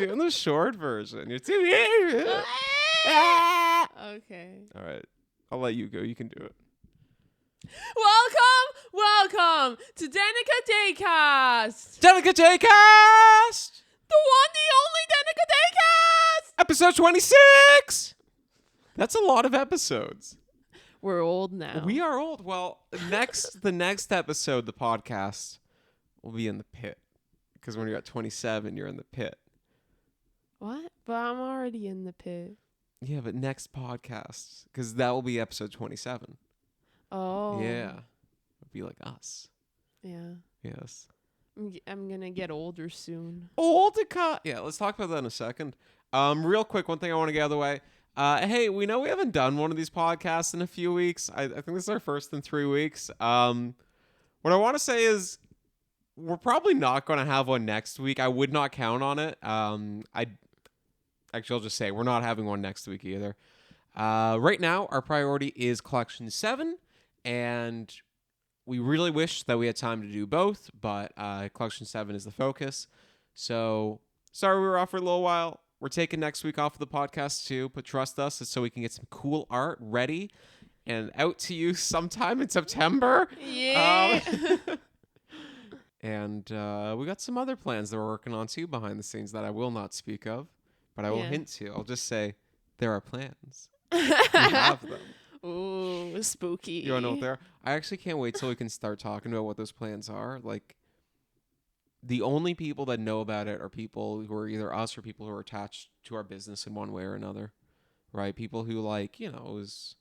doing the short version. You're too. Okay. All right. I'll let you go. You can do it. Welcome to Danica Daycast. Danica Daycast! The one, the only Danica Daycast. Episode 26! That's a lot of episodes. We're old now. We are old. Well, the next episode, the podcast, will be in the pit. Because when you're at 27, you're in the pit. What? But I'm already in the pit. Yeah, but next podcast, because that will be episode 27. Oh. Yeah. It'll be like us. Yeah. Yes. I'm going to get older soon. Yeah, let's talk about that in a second. Real quick, one thing I want to get out of the way. Hey, we know we haven't done one of these podcasts in a few weeks. I think this is our first in 3 weeks. What I want to say is we're probably not going to have one next week. I would not count on it. I'll just say we're not having one next week either. Right now, our priority is Collection 7, and we really wish that we had time to do both, but Collection 7 is the focus. So, sorry we were off for a little while. We're taking next week off of the podcast too, but trust us, it's so we can get some cool art ready and out to you sometime in September. Yeah. And we got some other plans that we're working on too behind the scenes that I will not speak of. But I will hint to. I'll just say there are plans. We have them. Ooh, spooky. You want to know what they are? I actually can't wait till we can start talking about what those plans are. Like, the only people that know about it are people who are either us or people who are attached to our business in one way or another, right? People who it's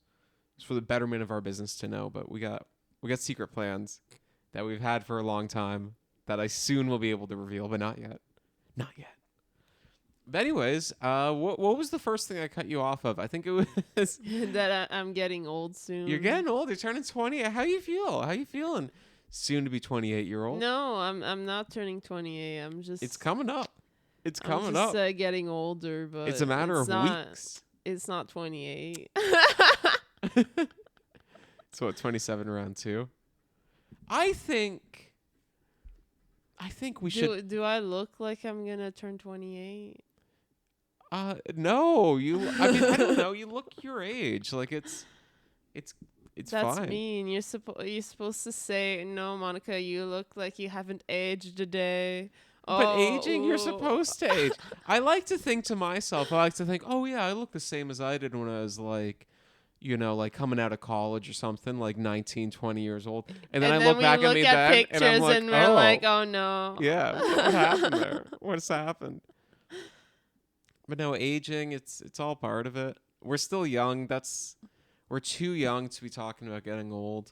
for the betterment of our business to know. But we got secret plans that we've had for a long time that I soon will be able to reveal, but not yet. Not yet. But anyways, what was the first thing I cut you off of? I think it was that I'm getting old soon. You're getting old. You're turning 20. How you feel? How you feeling? Soon to be 28-year-old. No, I'm not turning 28. I'm just. It's coming up. It's coming I'm up. just getting older, but it's a matter of weeks. It's not 28. So what? 27 round 2. I think we should. Do I look like I'm gonna turn 28? No, I don't know. You look your age. Like it's That's fine. mean. You're supposed to say, no, Monica, you look like you haven't aged a day. But aging, you're supposed to age. I like to think to myself, oh yeah, I look the same as I did when I was like coming out of college or something, like 19, 20 years old. And then I look back at me then, pictures and I'm like, we're like, oh no. Yeah, what happened there? What's happened? But no, aging, it's all part of it. We're still young. We're too young to be talking about getting old.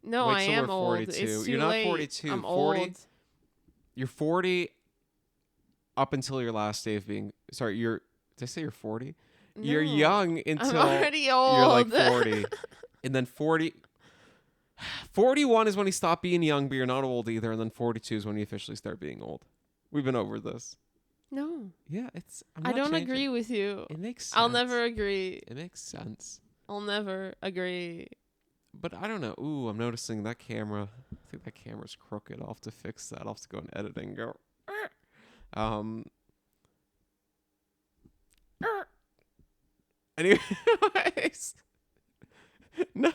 No, Wait I till am we're old. 42. It's too You're not late. 42. I'm 40. old. You're 40 up until your last day of being. Sorry, did I say you're 40? No, you're young until I'm already old. You're like 40. And then 41 is when you stop being young, but you're not old either. And then 42 is when you officially start being old. We've been over this. No. Yeah, I don't agree with you. It makes sense. I'll never agree. It makes sense. I'll never agree. But I don't know. Ooh, I'm noticing that camera. I think that camera's crooked. I'll have to fix that. I'll have to go in editing and go. Anyways. No.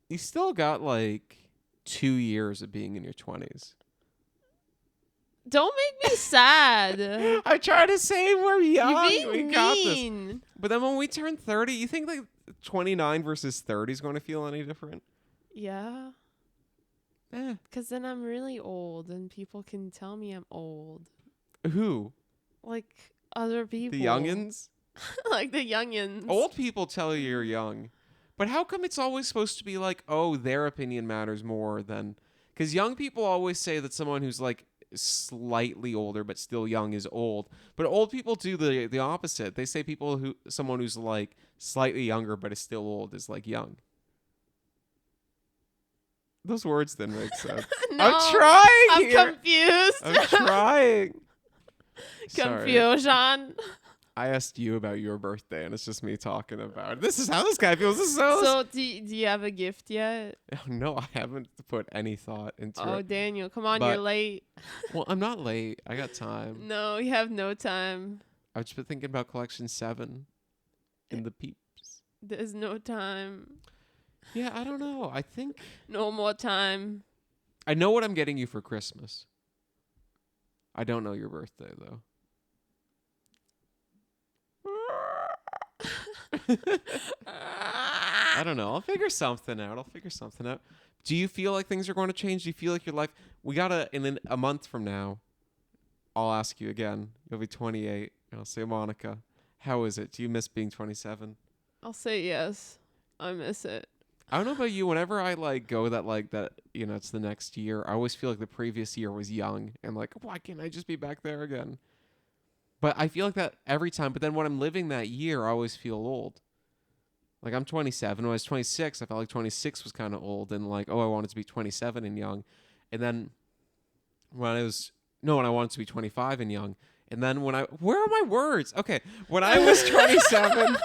You still got like 2 years of being in your 20s. Don't make me sad. I try to say we're young. You're being we got mean. this. But then when we turn 30, you think like 29 versus 30 is going to feel any different? Yeah. Because then I'm really old and people can tell me I'm old. Who? Like other people. The youngins? Like the youngins. Old people tell you you're young. But how come it's always supposed to be like, oh, their opinion matters more than... Because young people always say that someone who's like slightly older but still young is old. But old people do the opposite. They say someone who's like slightly younger but is still old is like young. Those words didn't make sense. No, I'm trying I'm here. confused. I'm trying. Confusion. I asked you about your birthday, and it's just me talking about it. This is how this guy feels. This is So do you have a gift yet? No, I haven't put any thought into Oh, it. Daniel, come on, But- you're late. Well, I'm not late. I got time. No, you have no time. I've just been thinking about Collection 7 and the peeps. There's no time. Yeah, I don't know. I think No more time. I know what I'm getting you for Christmas. I don't know your birthday, though. I don't know. I'll figure something out. Do you feel like things are going to change? Do you feel like your life... We got to... In a month from now, I'll ask you again. You'll be 28. And I'll say, Monica, how is it? Do you miss being 27? I'll say yes. I miss it. I don't know about you. Whenever I go that, it's the next year, I always feel like the previous year was young. And why can't I just be back there again? But I feel like that every time. But then when I'm living that year, I always feel old. Like, I'm 27. When I was 26, I felt like 26 was kind of old. And I wanted to be 27 and young. And then when I wanted to be 25 and young. And then where are my words? Okay. When I was 27...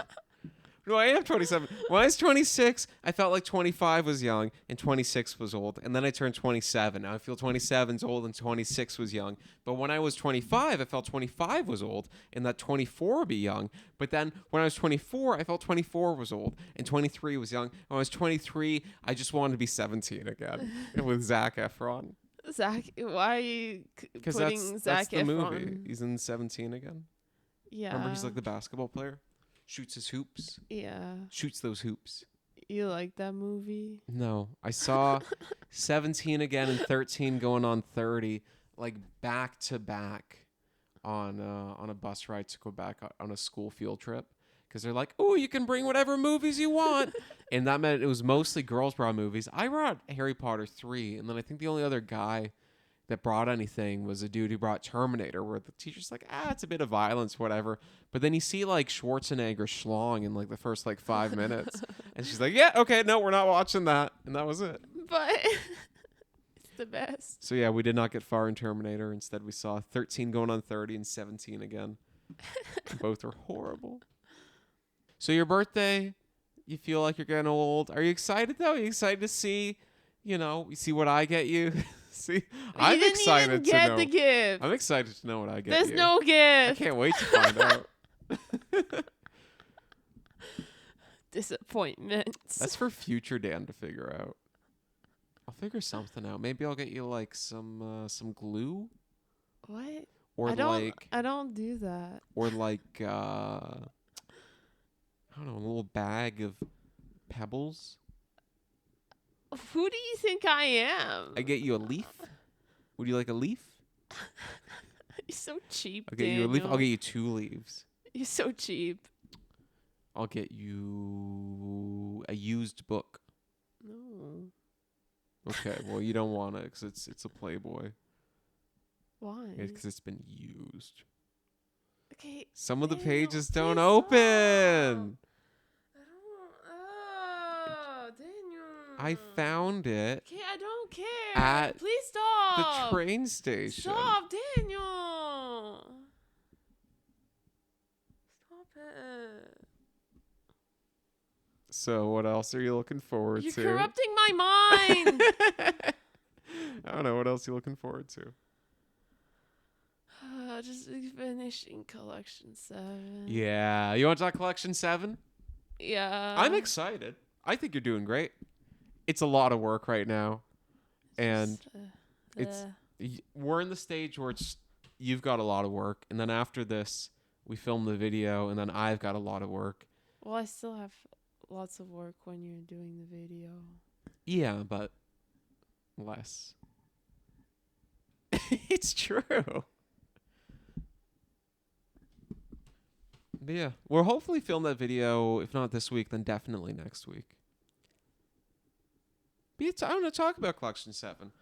No, I am 27. When I was 26, I felt like 25 was young and 26 was old. And then I turned 27. Now I feel 27's old and 26 was young. But when I was 25, I felt 25 was old and that 24 would be young. But then when I was 24, I felt 24 was old and 23 was young. When I was 23, I just wanted to be 17 again with Zac Efron. Zach, why are you Because putting that's Zac the Efron? movie. He's in 17 again. Yeah. Remember, he's like the basketball player? Shoots his hoops. Yeah. Shoots those hoops. You like that movie? No. I saw 17 again and 13 going on 30, back to back on a bus ride to go back on a school field trip. Because they're like, oh, you can bring whatever movies you want. And that meant it was mostly girls brought movies. I brought Harry Potter 3. And then I think the only other guy that brought anything was a dude who brought Terminator, where the teacher's like, it's a bit of violence, whatever. But then you see Schwarzenegger schlong in the first 5 minutes. And she's like, yeah, okay, no, we're not watching that. And that was it. But it's the best. So yeah, we did not get far in Terminator. Instead, we saw 13 going on 30 and 17 again. Both are horrible. So your birthday, you feel like you're getting old. Are you excited, though? Are you excited to see, you see what I get you? See, I'm excited to know. The gift. I'm excited to know what I get. There's you. no gift. I can't wait to find out. Disappointments. That's for future Dan to figure out. I'll figure something out. Maybe I'll get you some glue. What? Or I don't do that. Or I don't know, a little bag of pebbles. Who do you think I am? I get you a leaf. Would you like a leaf? You're so cheap. I'll get you a leaf. I'll get you 2 leaves. You're so cheap. I'll get you a used book. No. Okay, well you don't want it because it's a Playboy. Why? Because it's been used. Okay. Some of the Daniel, pages don't please open. Daniel. I found it. Okay, I don't care. At please stop. the train station. Stop, Daniel. Stop it. So what else are you looking forward You're to? corrupting my mind. I don't know. What else are you looking forward to? Just finishing Collection 7. Yeah. You want to talk Collection 7? Yeah. I'm excited. I think you're doing great. It's a lot of work right now. And we're in the stage where you've got a lot of work. And then after this, we film the video. And then I've got a lot of work. Well, I still have lots of work when you're doing the video. Yeah, but less. It's true. But yeah, we'll hopefully film that video. If not this week, then definitely next week. But I want to talk about Collection 7.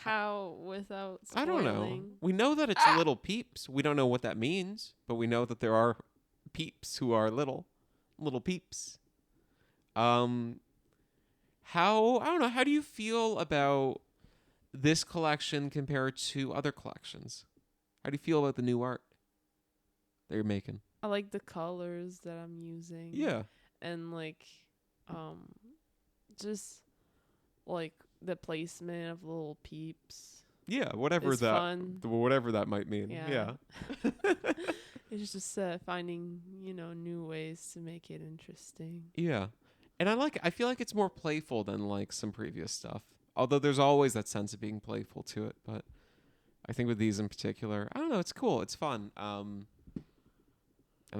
How without spoiling? I don't know. We know that it's little peeps. We don't know what that means, but we know that there are peeps who are little peeps. I don't know. How do you feel about this collection compared to other collections? How do you feel about the new art that you're making? I like the colors that I'm using. Yeah. And like, just like the placement of little peeps. Yeah, whatever It's that fun. whatever that might mean. Yeah. It's just finding, new ways to make it interesting. Yeah. And I feel like it's more playful than like some previous stuff. Although there's always that sense of being playful to it, but I think with these in particular, I don't know, it's cool, it's fun. And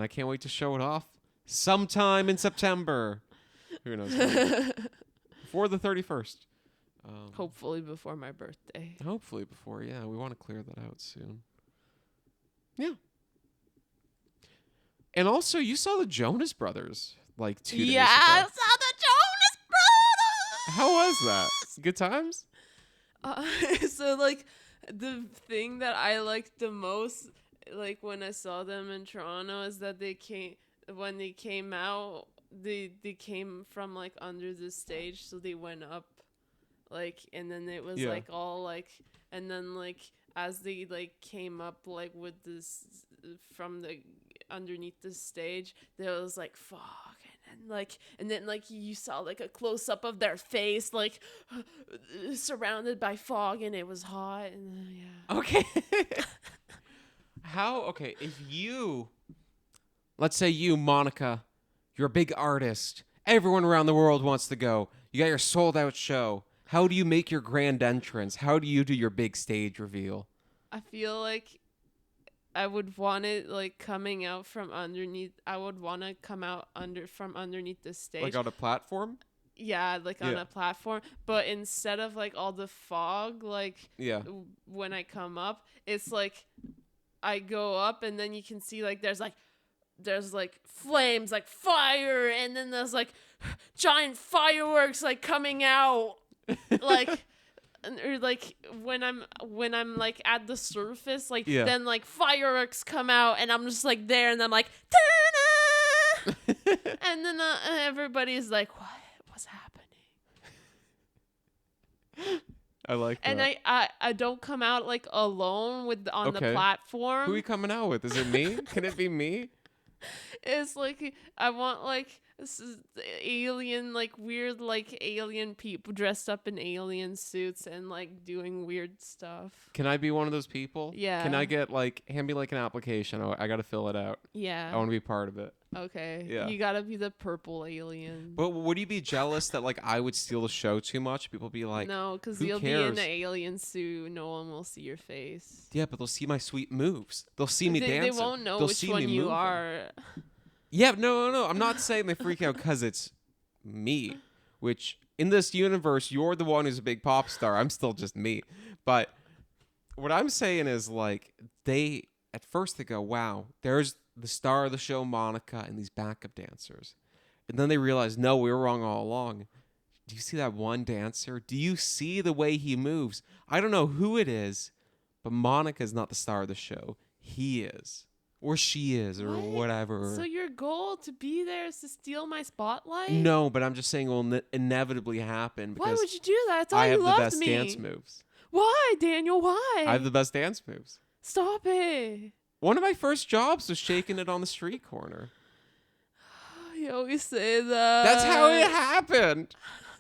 I can't wait to show it off sometime in September. Who knows? Before the 31st. Hopefully before my birthday. Hopefully before, yeah. We want to clear that out soon. Yeah. And also, you saw the Jonas Brothers like 2 days ago. Yeah, I saw the Jonas Brothers! How was that? Good times? So, like, the thing that I liked the most, like, when I saw them in Toronto is that when they came out, they came from, like, under the stage, so they went up, like, and then it was, like, all, like, and then, like, as they, like, came up, like, with this, from the underneath the stage, there was like fog and then you saw like a close up of their face, like surrounded by fog, and it was hot, and yeah. Okay. If let's say you, Monica, you're a big artist, everyone around the world wants to go, you got your sold out show, how do you make your grand entrance? How do you do your big stage reveal? I feel like I would want it like coming out from underneath. I would want to come out from underneath the stage. Like on a platform? Yeah, like on a platform. But instead of like all the fog, like when I come up, it's like I go up and then you can see like there's like flames, like fire, and then there's like giant fireworks like coming out, like. Or like when I'm like at the surface, like then like fireworks come out and I'm just like there and I'm like and then everybody's like, what's happening? I like that. And I don't come out like alone on the platform. Who are you coming out with? Is it me? Can it be me? It's like I want like this is alien, like weird, like alien people dressed up in alien suits and like doing weird stuff. Can I be one of those people? Yeah. Can I get hand me like an application? I got to fill it out. Yeah. I want to be part of it. Okay. Yeah. You gotta be the purple alien. But would you be jealous that like I would steal the show too much? People be like, no, because you'll be in an alien suit. No one will see your face. Yeah, but they'll see my sweet moves. They'll see me dancing. They won't know which one you are. Yeah, no. I'm not saying they freak out because it's me, which in this universe, you're the one who's a big pop star. I'm still just me. But what I'm saying is like at first they go, wow, there's the star of the show, Monica, and these backup dancers. And then they realize, no, we were wrong all along. Do you see that one dancer? Do you see the way he moves? I don't know who it is, but Monica's not the star of the show. He is. Or she is, or whatever. So your goal to be there is to steal my spotlight? No, but I'm just saying it will inevitably happen. Why would you do that? I thought I have you loved the best me. dance moves. Why, Daniel? Why? I have the best dance moves. Stop it. One of my first jobs was shaking it on the street corner. You always say that. That's how it happened.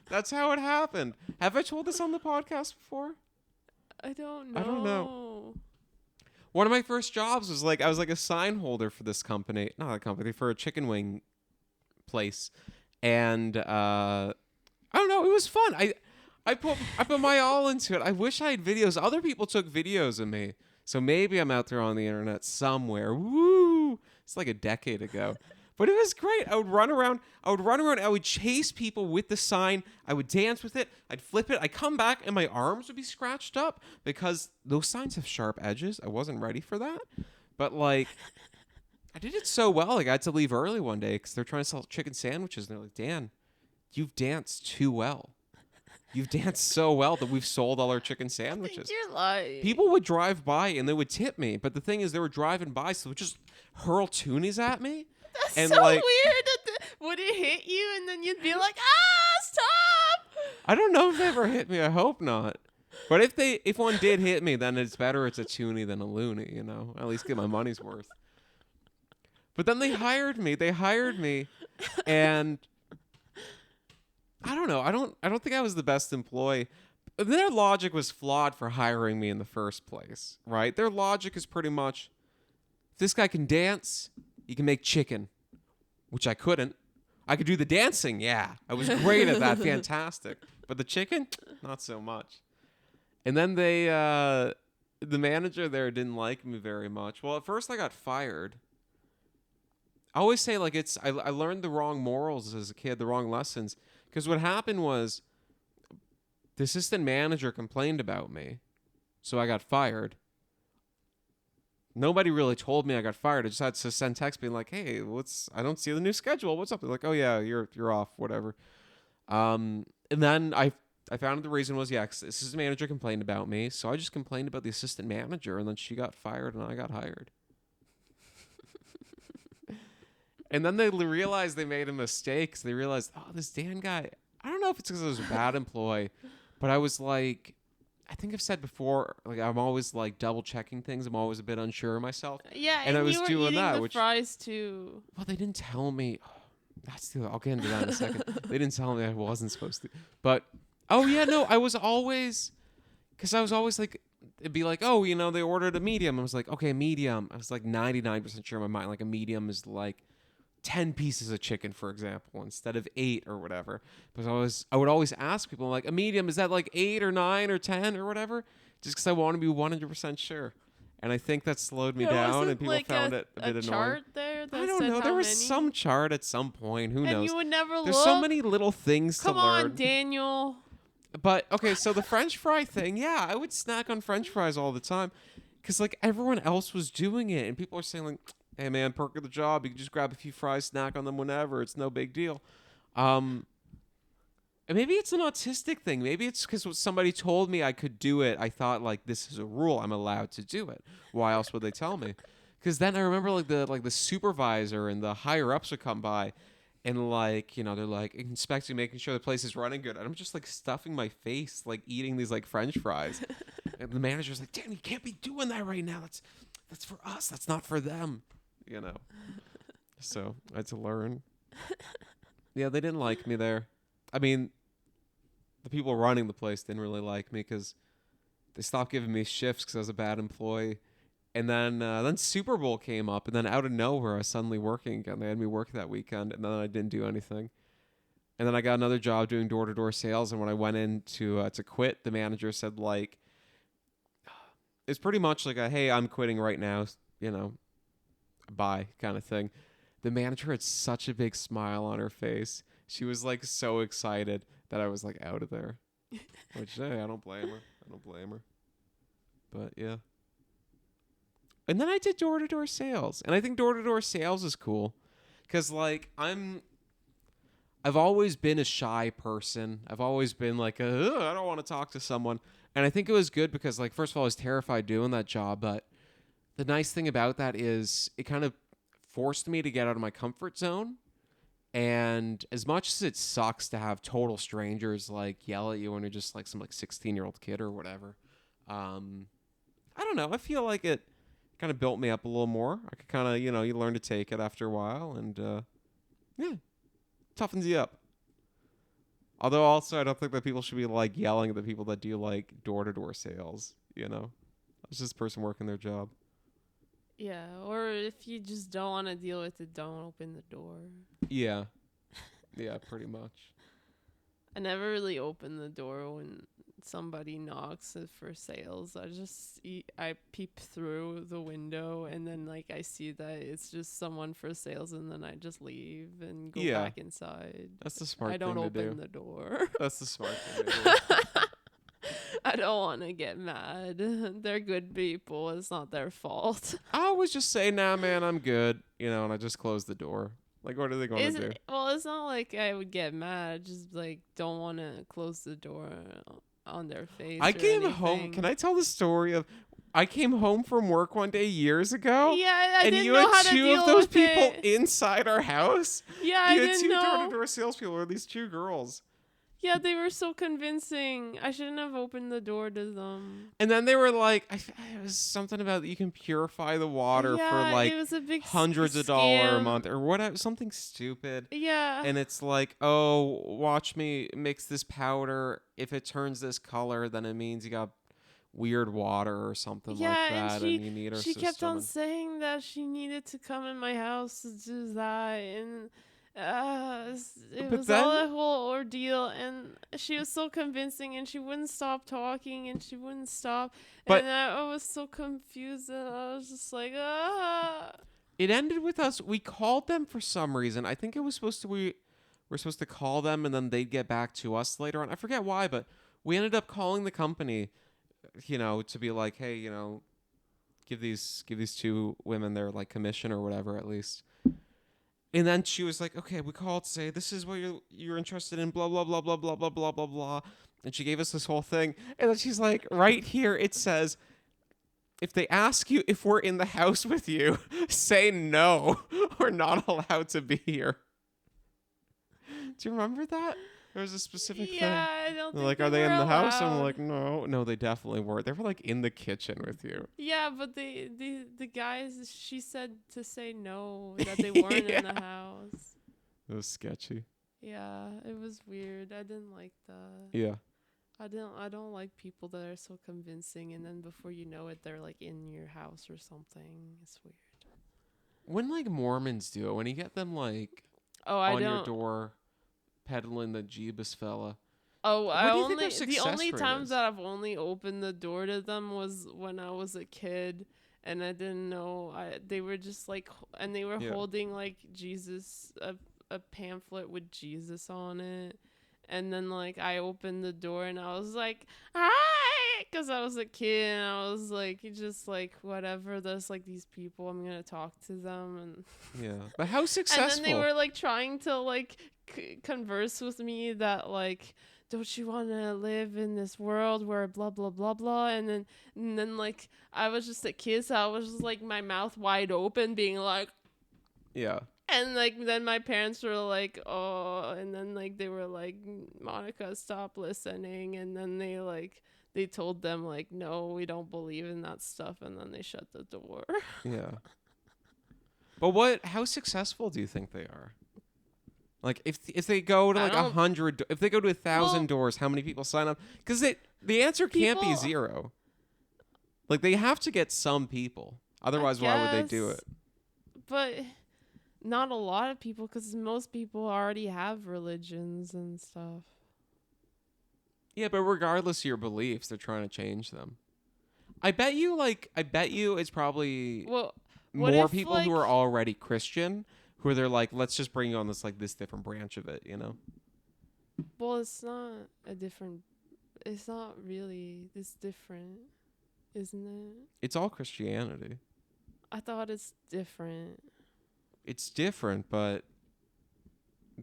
That's how it happened. Have I told this on the podcast before? I don't know. One of my first jobs was I was like a sign holder for this company. Not a company, for a chicken wing place. And I don't know, it was fun. I put my all into it. I wish I had videos. Other people took videos of me. So maybe I'm out there on the internet somewhere. Woo! It's like a decade ago. But it was great. I would run around. I would chase people with the sign. I would dance with it. I'd flip it. I'd come back and my arms would be scratched up because those signs have sharp edges. I wasn't ready for that. But I did it so well. I had to leave early one day because they're trying to sell chicken sandwiches. And they're like, Dan, you've danced too well. You've danced so well that we've sold all our chicken sandwiches. I think you're lying. People would drive by and they would tip me. But the thing is, they were driving by, so they would just hurl toonies at me. That's so weird. Would it hit you and then you'd be like, stop? I don't know if they ever hit me. I hope not. But if one did hit me, then it's better it's a toonie than a loony, At least get my money's worth. But then they hired me. And I don't know. I don't think I was the best employee. Their logic was flawed for hiring me in the first place, right? Their logic is pretty much, if this guy can dance, he can make chicken, which I couldn't. I could do the dancing, yeah. I was great at that, fantastic. But the chicken, not so much. And then the manager there didn't like me very much. Well, at first I got fired. I always say, like, I learned the wrong morals as a kid, the wrong lessons. Because what happened was, the assistant manager complained about me, so I got fired. Nobody really told me I got fired. I just had to send text being like, "Hey, I don't see the new schedule. What's up?" They're like, "Oh yeah, you're off, whatever." And then I found the reason was, 'cause the assistant manager complained about me, so I just complained about the assistant manager, and then she got fired and I got hired. And then they realized they made a mistake. So they realized, oh, this Dan guy, I don't know if it's because I was a bad employee, but I was like, I think I've said before, like, I'm always like double checking things. I'm always a bit unsure of myself. Yeah, and I was you were doing eating that. the fries too. Well, they didn't tell me. I'll get into that in a second. They didn't tell me I wasn't supposed to. But, oh yeah, no, I was always like, it'd be like, oh, they ordered a medium. I was like, okay, medium. I was like 99% sure in my mind, like a medium is like 10 pieces of chicken, for example, instead of 8 or whatever. Because I would always ask people, like, a medium, is that like 8 or 9 or 10 or whatever? Just because I want to be 100% sure. And I think that slowed me down, and people found it a bit annoying. Chart there that I don't know. There was many? some chart at some point. Who knows? And you would never There's look? so many little things to learn. Come on, Daniel. But, okay, so the French fry thing, yeah, I would snack on French fries all the time. Because, like, everyone else was doing it. And people are saying, like, hey, man, perk of the job. You can just grab a few fries, snack on them whenever. It's no big deal. And maybe it's an autistic thing. Maybe it's because somebody told me I could do it. I thought, like, this is a rule. I'm allowed to do it. Why else would they tell me? Because then I remember, like, the supervisor and the higher-ups would come by and, like, they're, like, inspecting, making sure the place is running good. And I'm just, like, stuffing my face, like, eating these, like, French fries. And the manager's like, damn, you can't be doing that right now. That's for us. That's not for them. So I had to learn. Yeah, they didn't like me there. I mean, the people running the place didn't really like me because they stopped giving me shifts because I was a bad employee. And then Super Bowl came up, and then out of nowhere, I was suddenly working again. They had me work that weekend, and then I didn't do anything. And then I got another job doing door-to-door sales, and when I went in to quit, the manager said, like, it's pretty much like a, hey, I'm quitting right now, bye kind of thing. The manager had such a big smile on her face. She was like so excited that I was like out of there. Which, hey, I don't blame her. But yeah. And then I did door-to-door sales. And I think door-to-door sales is cool. Because, like, I've always been a shy person. I've always been like, I don't want to talk to someone. And I think it was good because, like, first of all, I was terrified doing that job. But the nice thing about that is it kind of forced me to get out of my comfort zone. And as much as it sucks to have total strangers, like, yell at you when you're just, like, some, like, 16-year-old kid or whatever, I don't know. I feel like it kind of built me up a little more. I could kind of, you learn to take it after a while. And, yeah, toughens you up. Although also I don't think that people should be, like, yelling at the people that do, like, door-to-door sales, It's just a person working their job. Yeah, or if you just don't want to deal with it, don't open the door. Yeah. Yeah, pretty much. I never really open the door when somebody knocks for sales. I peep through the window, and then, like, I see that it's just someone for sales, and then I just leave and go back inside. That's the smart thing to do. I don't open the door. That's the smart thing to do. I don't want to get mad. They're good people. It's not their fault. I always just say, nah, man, I'm good. And I just close the door. Like, what are they going to do? Well, it's not like I would get mad. Just, like, don't want to close the door on their face. I came home. Can I tell the story of... I came home from work one day years ago. Yeah, I didn't know how to deal with it. And you had two of those people inside our house. Yeah, I didn't know. You had two door-to-door salespeople, or these two girls. Yeah, they were so convincing. I shouldn't have opened the door to them. And then they were like, it was something about you can purify the water for Yeah, it like was a big hundreds of dollars a month scam. or whatever, something stupid. Yeah. And it's like, oh, watch me mix this powder. If it turns this color, then it means you got weird water or something like Yeah, and that, and you need our she kept system. on saying that she needed to come in my house to do that, and it But was all then, a whole ordeal. And she was so convincing, and she wouldn't stop talking, and she wouldn't stop, but and I was so confused, and I was just like, ah. it ended with us. We called them for some reason. I think it was supposed to we're supposed to call them, and then they'd get back to us later on. I forget why, but we ended up calling the company, to be like, hey, give these two women their like commission or whatever at least. And then she was like, okay, we called to say this is what you're interested in, blah blah blah blah blah blah blah blah blah. And she gave us this whole thing. And then she's like, right here it says, if they ask you if we're in the house with you, say no. We're not allowed to be here. Do you remember that? There was a specific thing. Yeah, I don't They're think like, they are they were in the house? And I'm allowed. like, no, they definitely weren't. They were like in the kitchen with you. Yeah, but the guys, she said to say no, that they weren't in the Yeah. house. It was sketchy. Yeah, it was weird. I didn't like that. Yeah. I don't like people that are so convincing, and then before you know it, they're like in your house or something. It's weird. When like Mormons do it, when you get them like Oh, I on your don't. door peddling the Jeebus fella. Oh, What I do you think their only the success only rate times is? that I've only opened the door to them was when I was a kid, and I didn't know. They were just like, and they were Yeah. holding like Jesus, a pamphlet with Jesus on it, and then like I opened the door and I was like, hi, because I was a kid and I was like, just like whatever. There's like these people, I'm gonna talk to them, and Yeah. But how and successful? then they were like trying to like converse with me that like, don't you want to live in this world where blah blah blah blah, and then like I was just a kid, so I was just like my mouth wide open being like, Yeah. and like then my parents were like, oh, and then like they were like, Monica, stop listening, and then they told them like, no, we don't believe in that stuff, and then they shut the door. Yeah. But how successful do you think they are? Like if they go to I like don't 100, if they go to 1,000 well doors, how many people sign up? Because the answer can't be people, zero. Like they have to get some people. Otherwise, why would they do it? but not a lot of people, because most people already have religions and stuff. Yeah, but regardless of your beliefs, they're trying to change them. I bet you it's probably Well, what more if people who like, are already Christian who they're like, let's just bring you on this different branch of it, well, it's not really this different, isn't it? It's all Christianity. I thought it's different. It's different, but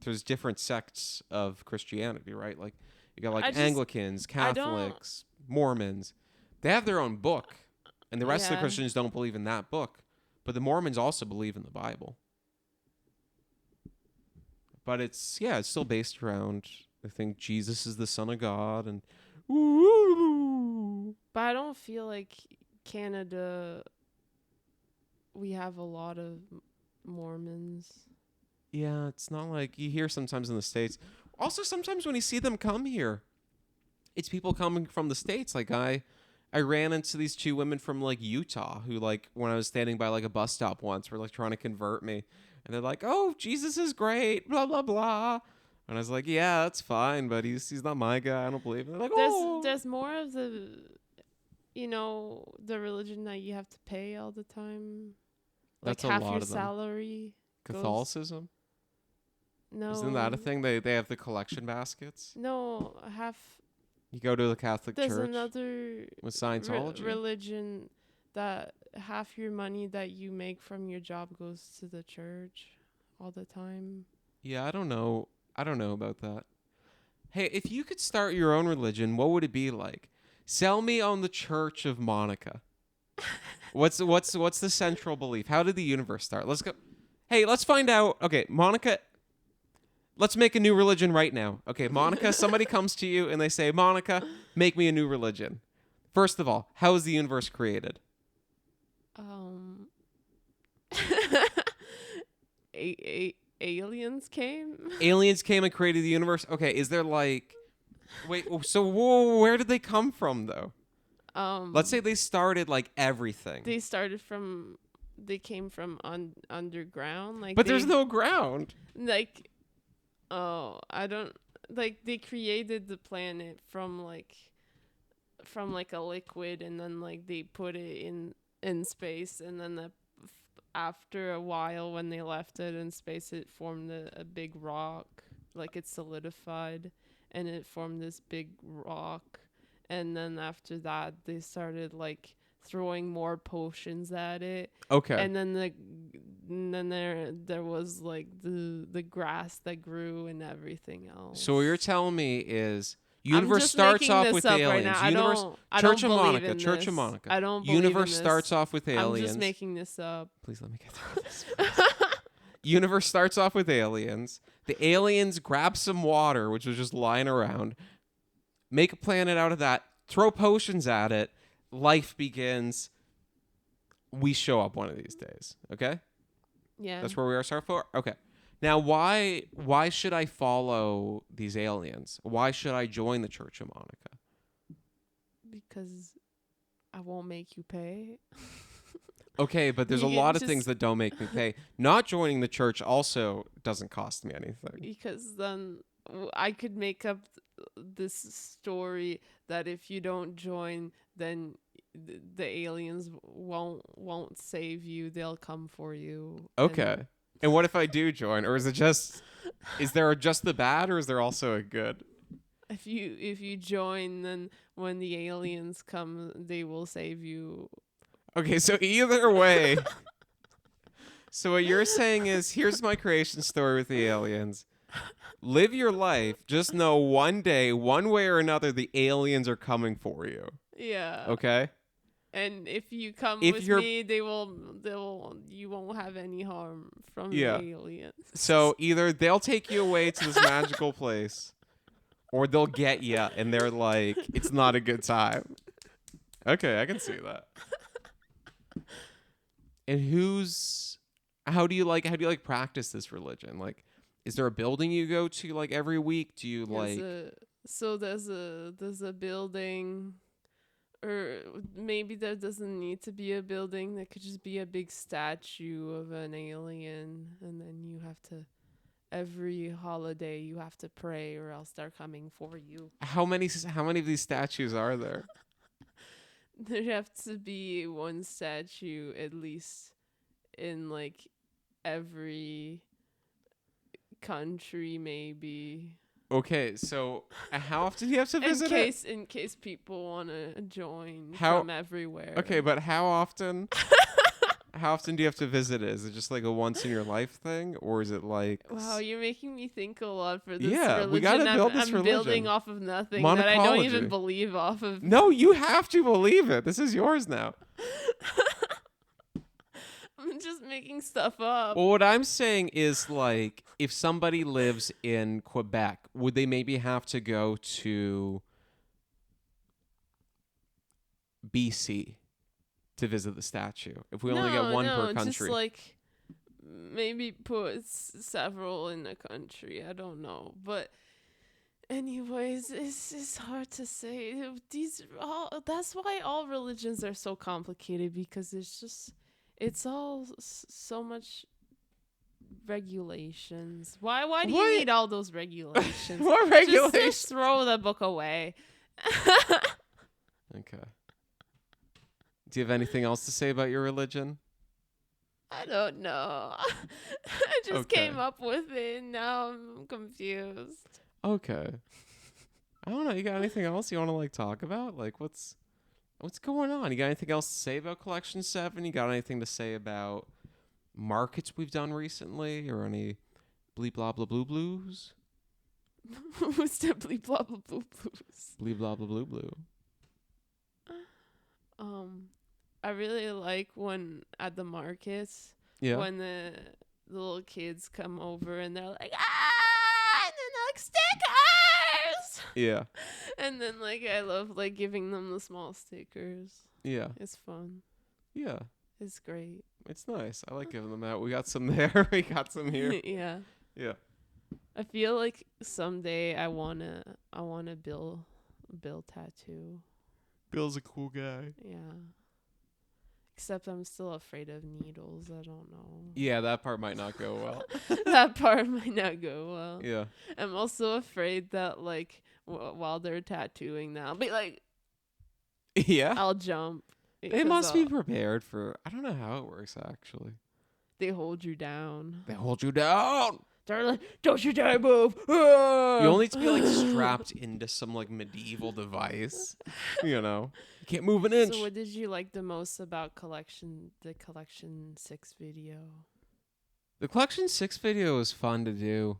there's different sects of Christianity, right? Like you got like I just Anglicans, I don't Catholics, Mormons. They have their own book, and the rest of the yeah. Christians don't believe in that book. But the Mormons also believe in the Bible. But it's still based around, I think Jesus is the Son of God, and But I don't feel like Canada, we have a lot of Mormons. yeah, it's not like you hear sometimes in the States. Also, sometimes when you see them come here, it's people coming from the States. Like I ran into these two women from like Utah who like when I was standing by like a bus stop once were like trying to convert me, and they're like, "Oh, Jesus is great," blah blah blah, and I was like, "Yeah, that's fine, but he's not my guy. I don't believe." And they're like, "Oh, There's more of the religion that you have to pay all the time. Like that's a half lot your of them." salary goes. Catholicism, No. isn't that a thing? They have the collection baskets. No, half. You go to the Catholic There's Church another with Scientology. religion that half your money that you make from your job goes to the church all the time. Yeah, I don't know. I don't know about that. Hey, if you could start your own religion, what would it be like? Sell me on the Church of Monica. What's the central belief? How did the universe start? Let's go. Hey, let's find out. Okay, Monica, let's make a new religion right now. Okay, Monica, somebody comes to you and they say, Monica, make me a new religion. First of all, how is the universe created? Aliens came. Aliens came and created the universe. Okay, is there like, wait, so where did they come from though? Let's say they started like everything. They came from underground, like. But there's no ground. Like, oh, I don't like. They created the planet from like a liquid, and then like they put it in space, and then after a while, when they left it in space, it formed a big rock. Like, it solidified, and it formed this big rock. And then after that, they started like throwing more potions at it. Okay. And then there was like the grass that grew and everything else. So what you're telling me is universe starts off with aliens. Right Universe, Church of Monica. Church of Monica. I don't believe Universe in this. starts off with aliens. I'm just making this up. Please let me get through this. Universe starts off with aliens. The aliens grab some water, which was just lying around, make a planet out of that, throw potions at it, life begins. We show up one of these days, okay? Yeah. That's where we are so far? Okay. Now, why should I follow these aliens? Why should I join the Church of Monica? Because I won't make you pay. Okay, but there's a lot of things that don't make me pay. Not joining the church also doesn't cost me anything. Because then I could make up this story that if you don't join, then the aliens won't save you. They'll come for you. Okay. And what if I do join? Or is there just the bad, or is there also a good? If you join, then when the aliens come, they will save you. Okay, so either way. So what you're saying is, here's my creation story with the aliens. Live your life. Just know one day, one way or another, the aliens are coming for you. Yeah. Okay? And if you come with me, you won't have any harm from the aliens. So either they'll take you away to this magical place, or they'll get you, and they're like, it's not a good time. Okay, I can see that. And how do you practice this religion? Like, is there a building you go to like every week? Do you there's a building, or maybe there doesn't need to be a building. There could just be a big statue of an alien, and then you have to, every holiday you have to pray, or else they're coming for you. How many of these statues are there? There have to be one statue at least in like every country, maybe. Okay, so how often do you have to visit it? In case people want to join from everywhere. Okay, but how often? How often do you have to visit it? Is it just like a once in your life thing, or is it like? Wow, you're making me think a lot for this religion. We gotta build this religion. I'm building off of nothing that I don't even believe off of. No, you have to believe it. This is yours now. I'm just making stuff up. Well, what I'm saying is, like, if somebody lives in Quebec, would they maybe have to go to BC to visit the statue? If we only get one per country. Just like maybe put several in a country. I don't know, but anyways, it's hard to say. That's why all religions are so complicated, because it's all so much regulations. Why do you need all those regulations? What regulations? Just throw the book away. Okay. Do you have anything else to say about your religion? I don't know. I just came up with it, and now I'm confused. Okay. I don't know. You got anything else you want to like talk about? Like, what's going on? You got anything else to say about Collection 7? You got anything to say about markets we've done recently, or any bleep blah blah blue blues? Who's the bleep blah blah blue blues? Bleep blah blah blue blue. I really like when at the markets, when the little kids come over and they're like, ah! like stickers. Yeah. And then like I love like giving them the small stickers. Yeah. It's fun. Yeah. It's great. It's nice. I like giving them out. We got some there. We got some here. Yeah. Yeah. I feel like someday I wanna Bill tattoo. Bill's a cool guy. Yeah. Except I'm still afraid of needles. I don't know. Yeah, that part might not go well. That part might not go well. Yeah. I'm also afraid that like while they're tattooing that, I'll be like, Yeah. I'll jump. They must be prepared for. I don't know how it works actually. They hold you down. They hold you down. They're like, don't you dare move. You only need to be like strapped into some like medieval device. You know, you can't move an inch. So what did you like the most about the collection 6 video? The collection 6 video was fun to do.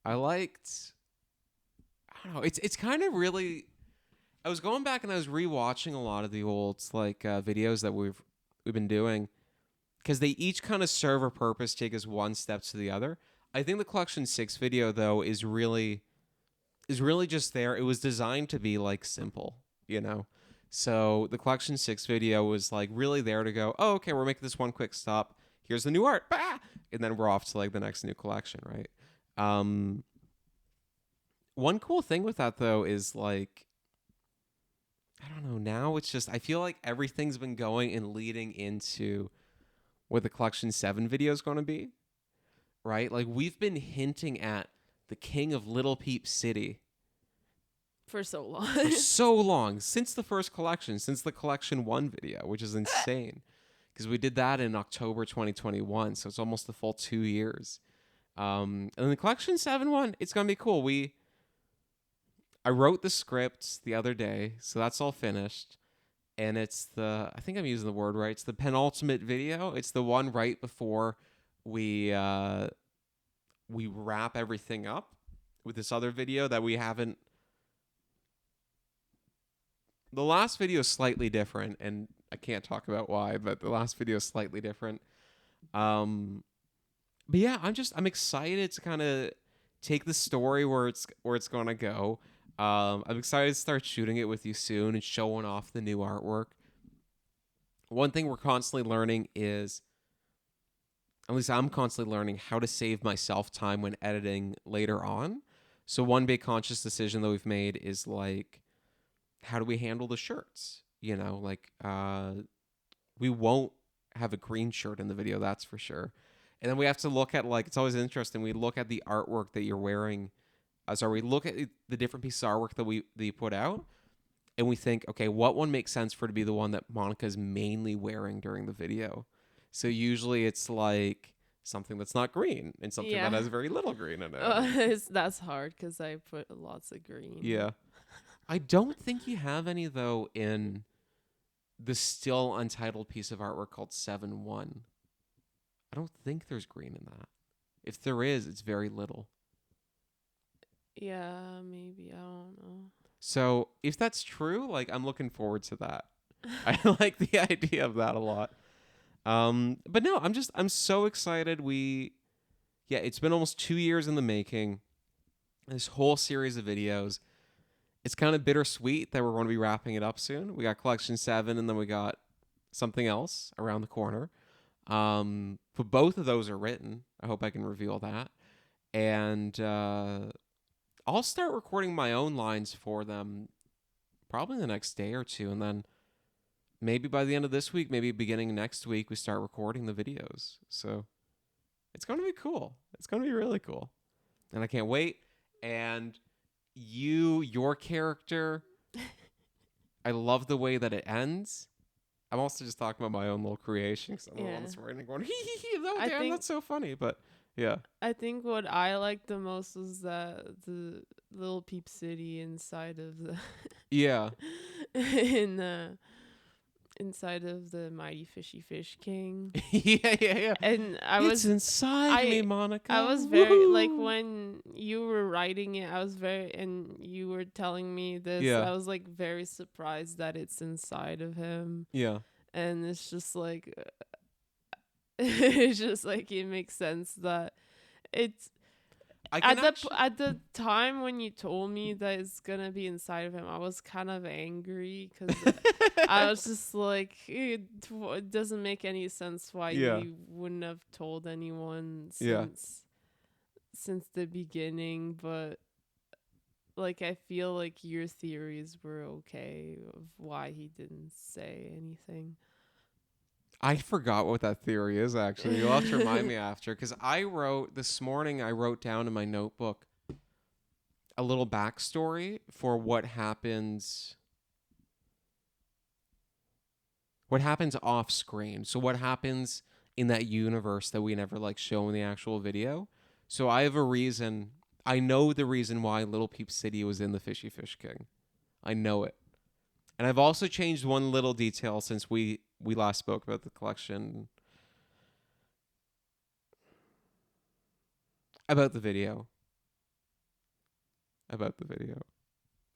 I liked. I don't know. It's kind of really. I was going back and I was rewatching a lot of the old like videos that we've been doing, because they each kind of serve a purpose, take us one step to the other. I think the collection 6 video though is really just there. It was designed to be like simple, you know. So the collection 6 video was like really there to go, oh, okay, we're making this one quick stop. Here's the new art, bah! And then we're off to like the next new collection, right? One cool thing with that though is like, I don't know, now it's just, I feel like everything's been going and leading into what the collection 7 video is going to be, right? Like we've been hinting at the king of Little Peep City For so long. for so long, since the first collection, since the collection 1 video, which is insane because we did that in October 2021. So it's almost a full 2 years. And the collection 7 one, it's going to be cool. I wrote the script the other day, so that's all finished. And it's I think I'm using the word right. It's the penultimate video. It's the one right before we wrap everything up with this other video that we haven't. The last video is slightly different, and I can't talk about why, but the last video is slightly different. But yeah, I'm excited to kind of take the story where it's going to go. I'm excited to start shooting it with you soon and showing off the new artwork. One thing we're constantly learning is, at least I'm constantly learning, how to save myself time when editing later on. So one big conscious decision that we've made is like, how do we handle the shirts? You know, like we won't have a green shirt in the video, that's for sure. And then we have to look at, like, it's always interesting, we look at the artwork that you're wearing. We look at the different pieces of artwork that you put out, and we think, okay, what one makes sense for it to be the one that Monica's mainly wearing during the video? So usually it's like something that's not green and something that has very little green in it. That's hard because I put lots of green. Yeah. I don't think you have any, though, in the still untitled piece of artwork called 7-1. I don't think there's green in that. If there is, it's very little. Yeah, maybe. I don't know. So if that's true, like, I'm looking forward to that. I like the idea of that a lot. But no, I'm so excited. It's been almost 2 years in the making. This whole series of videos. It's kind of bittersweet that we're going to be wrapping it up soon. We got collection 7, and then we got something else around the corner. But both of those are written. I hope I can reveal that. And I'll start recording my own lines for them probably the next day or two. And then maybe by the end of this week, maybe beginning next week, we start recording the videos. So it's going to be cool. It's going to be really cool. And I can't wait. And your character, I love the way that it ends. I'm also just talking about my own little creation because I'm the one that's writing and going, damn, that's so funny. But yeah. I think what I liked the most was the Little Peep City inside of the inside of the Mighty Fishy Fish King. Yeah. And it's inside me, Monica. I was very like when you were writing it, and you were telling me this, I was like very surprised that it's inside of him. Yeah. And it's just like it makes sense that I can at the time when you told me that it's gonna be inside of him, I was kind of angry because I was just like, it doesn't make any sense why Yeah. you wouldn't have told anyone Yeah. since the beginning. But like, I feel like your theories were okay of why he didn't say anything. I forgot what that theory is, actually. You'll have to remind me after. Because this morning, I wrote down in my notebook a little backstory for what happens off screen. So what happens in that universe that we never like show in the actual video. So I have a reason. I know the reason why Little Peep City was in the Fishy Fish King. I know it. And I've also changed one little detail since we last spoke about the collection. About the video.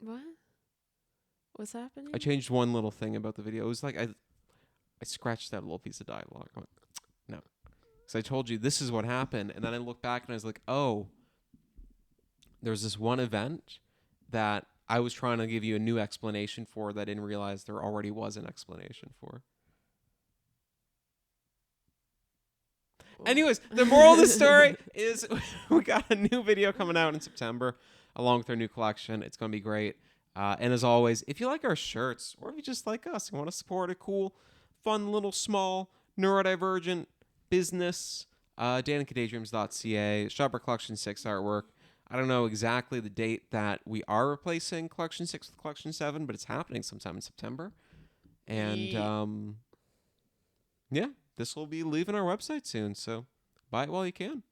What? What's happening? I changed one little thing about the video. It was like I scratched that little piece of dialogue. I went, no. Because I told you this is what happened. And then I looked back and I was like, oh, there's this one event that I was trying to give you a new explanation for that I didn't realize there already was an explanation for. Anyways, the moral of the story is we got a new video coming out in September along with our new collection. It's going to be great. And as always, if you like our shirts or if you just like us and want to support a cool, fun, little, small, neurodivergent business, danicadaydreams.ca, shop our Collection 6 artwork. I don't know exactly the date that we are replacing Collection 6 with Collection 7, but it's happening sometime in September. And, yeah, this will be leaving our website soon, so buy it while you can.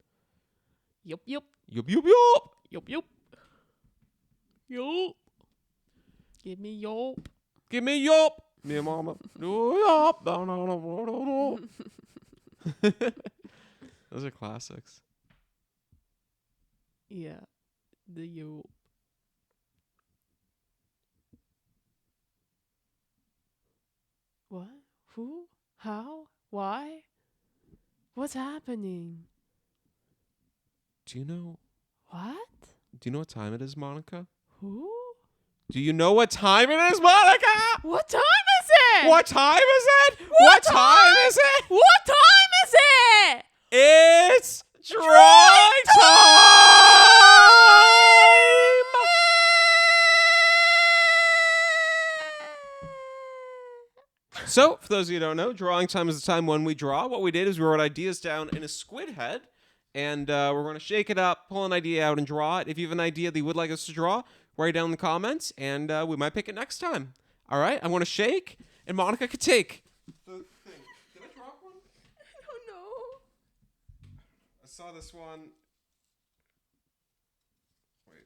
Yup. Yup. Yup. Give me yup. Give me yup. Me mama. Yup. Those are classics. Yeah. The yup. What? Who? How? Why? What's happening? Do you know what time it is, Monica? Who? Do you know what time it is, Monica? What time is it? What time is it? What time is it? What time is it? It's drawing time! So, for those of you who don't know, drawing time is the time when we draw. What we did is we wrote ideas down in a squid head, and we're going to shake it up, pull an idea out, and draw it. If you have an idea that you would like us to draw, write it down in the comments, and we might pick it next time. All right? I'm going to shake, and Monica can take the thing. Did I drop one? I don't know. I saw this one. Wait.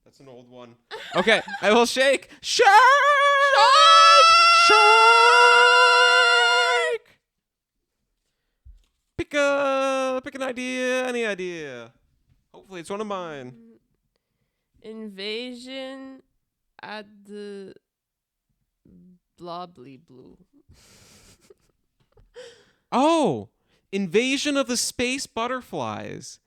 That's an old one. Okay, I will shake. Shake! Shake! Pick an idea, any idea. Hopefully it's one of mine. Invasion at the Blobbly Blue. Oh, Invasion of the Space Butterflies.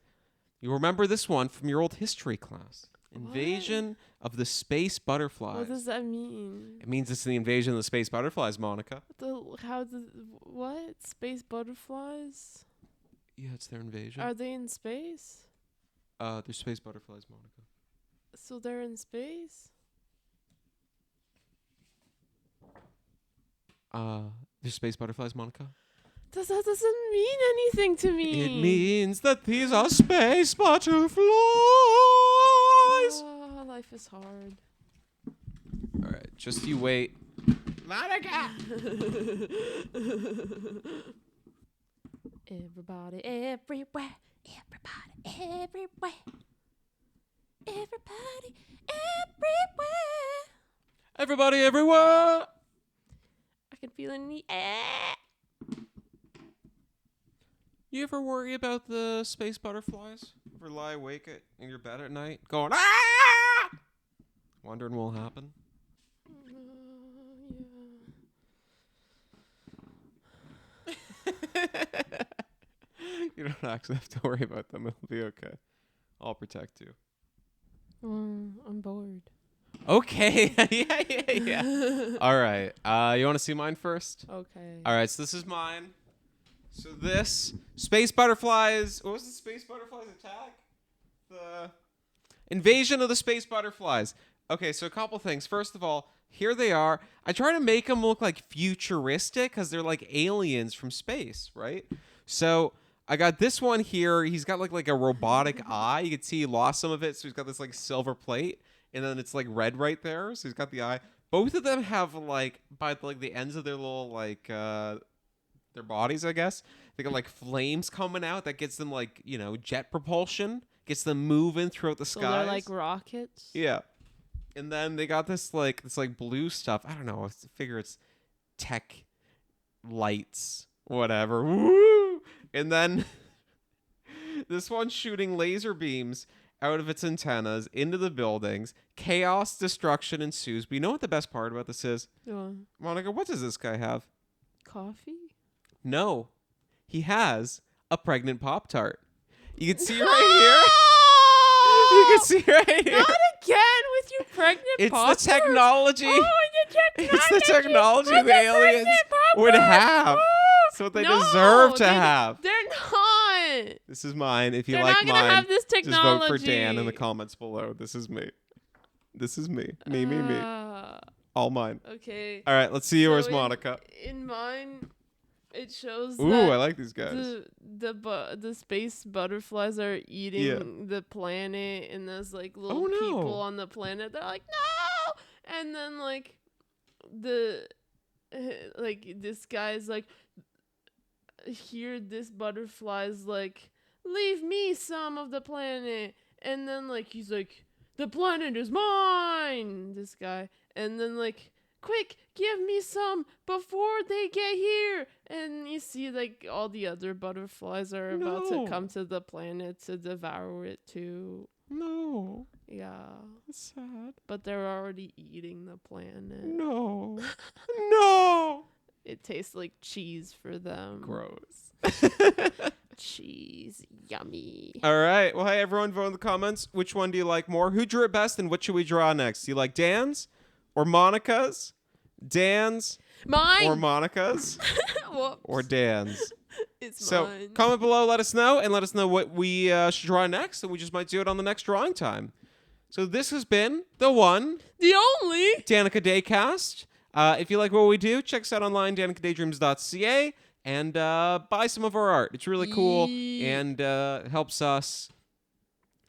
You remember this one from your old history class. Invasion of the Space Butterflies. What does that mean? It means it's the invasion of the Space Butterflies, Monica. What? Space butterflies? Yeah, it's their invasion. Are they in space? They're space butterflies, Monica. So they're in space? They're space butterflies, Monica. That doesn't mean anything to me. It means that these are space butterflies. Life is hard. All right, just you wait. Monica! Everybody, everywhere. Everybody, everywhere. Everybody, everywhere. Everybody, everywhere. I can feel it in the air. You ever worry about the space butterflies? Ever lie awake in your bed at night going, ah! Wondering what will happen? You don't actually have to worry about them. It'll be okay. I'll protect you. I'm bored. Okay. Yeah. All right. You want to see mine first? Okay. All right. So this is mine. So this space butterflies. What was the space butterflies attack? The invasion of the space butterflies. Okay. So a couple things. First of all, here they are. I try to make them look like futuristic because they're like aliens from space, right? So I got this one here. He's got like a robotic eye. You can see he lost some of it, so he's got this like silver plate, and then it's like red right there. So he's got the eye. Both of them have like by like the ends of their little like their bodies, I guess. They got like flames coming out that gets them like jet propulsion, gets them moving throughout the So skies. they're like rockets. Yeah. And then they got this blue stuff. I don't know. I figure it's tech lights, whatever. Woo! And then this one's shooting laser beams out of its antennas into the buildings. Chaos, destruction ensues. But you know what the best part about this is? Monica, what does this guy have? Coffee? No. He has a pregnant Pop-Tart. You can see right here. You can see right here. Not again with your pregnant It's Pop-Tarts. the technology. Oh, It's the technology the aliens would have. It's what they deserve to have. They're not. This is mine. If you They're like not gonna mine, have this just vote for technology. Dan in the comments below. This is me. This is me. Me. All mine. Okay. All right, let's see yours, So Monica. In mine, it shows Ooh, that I like these guys. the space butterflies are eating the planet, and there's like little people on the planet. They're like, no, and then like this guy's like, here this butterfly's like, leave me some of the planet, and then like he's like, the planet is mine, this guy, and then like, quick, give me some before they get here. And you see like all the other butterflies are about to come to the planet to devour it too. No. Yeah. That's sad. But they're already eating the planet. No. No. It tastes like cheese for them. Gross. Cheese. Yummy. All right. Well, hey, everyone, vote in the comments. Which one do you like more? Who drew it best, and what should we draw next? Do you like Dan's or Monica's? Dan's? Mine! Or Monica's? Whoops. Or Dan's? It's So mine. comment below, let us know, and let us know what we should draw next, and we just might do it on the next drawing time. So this has been the one, the only Danica Daycast. If you like what we do, check us out online, danicadaydreams.ca, and buy some of our art. It's really cool and helps us.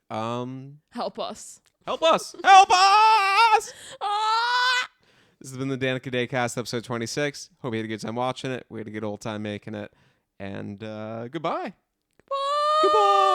help us. Help us! Help us! Ah! This has been the Danica Daycast, episode 26. Hope you had a good time watching it. We had a good old time making it. And goodbye. Bye. Goodbye.